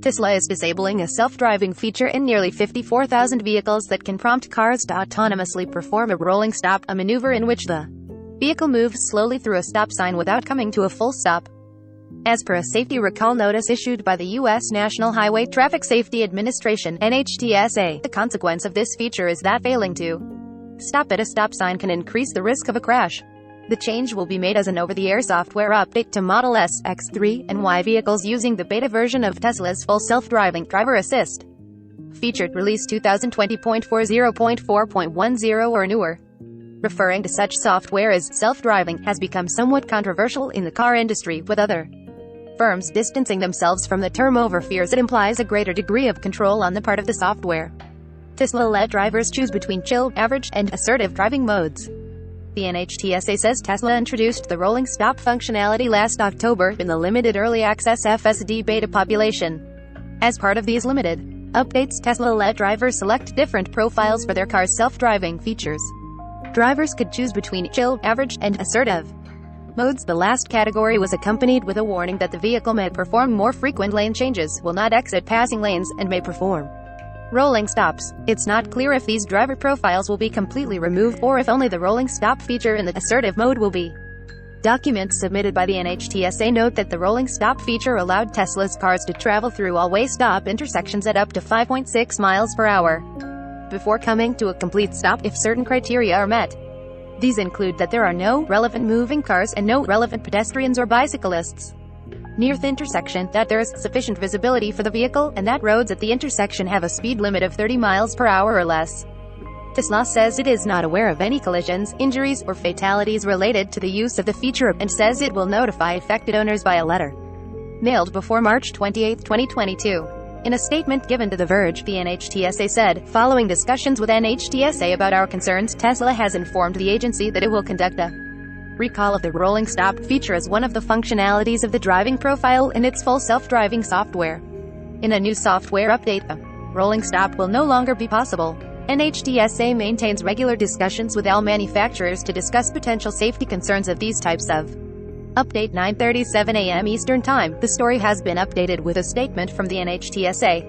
Tesla is disabling a self-driving feature in nearly 54,000 vehicles that can prompt cars to autonomously perform a rolling stop, a maneuver in which the vehicle moves slowly through a stop sign without coming to a full stop. As per a safety recall notice issued by the U.S. National Highway Traffic Safety Administration (NHTSA), the consequence of this feature is that failing to stop at a stop sign can increase the risk of a crash. The change will be made as an over-the-air software update to Model S, X3, and Y vehicles using the beta version of Tesla's full self-driving driver assist feature, release 2020.40.4.10 or newer. Referring to such software as self-driving has become somewhat controversial in the car industry, with other firms distancing themselves from the term over fears it implies a greater degree of control on the part of the software. Tesla let drivers choose between chill, average, and assertive driving modes. The NHTSA says Tesla introduced the rolling stop functionality last October in the limited early access FSD beta population. As part of these limited updates, Tesla let drivers select different profiles for their car's self-driving features. Drivers could choose between chill, average, and assertive modes. The last category was accompanied with a warning that the vehicle may perform more frequent lane changes, will not exit passing lanes, and may perform rolling stops. It's not clear if these driver profiles will be completely removed or if only the rolling stop feature in the assertive mode will be. Documents submitted by the NHTSA note that the rolling stop feature allowed Tesla's cars to travel through all-way stop intersections at up to 5.6 miles per hour before coming to a complete stop if certain criteria are met. These include that there are no relevant moving cars and no relevant pedestrians or bicyclists near the intersection, that there is sufficient visibility for the vehicle, and that roads at the intersection have a speed limit of 30 miles per hour or less. Tesla says it is not aware of any collisions, injuries, or fatalities related to the use of the feature, and says it will notify affected owners by a letter mailed before March 28, 2022. In a statement given to The Verge, the NHTSA said, "Following discussions with NHTSA about our concerns, Tesla has informed the agency that it will conduct a recall of the rolling stop feature as one of the functionalities of the driving profile in its full self-driving software. In a new software update, a rolling stop will no longer be possible." NHTSA maintains regular discussions with all manufacturers to discuss potential safety concerns of these types of update. 9:37 a.m. Eastern Time. The story has been updated with a statement from the NHTSA.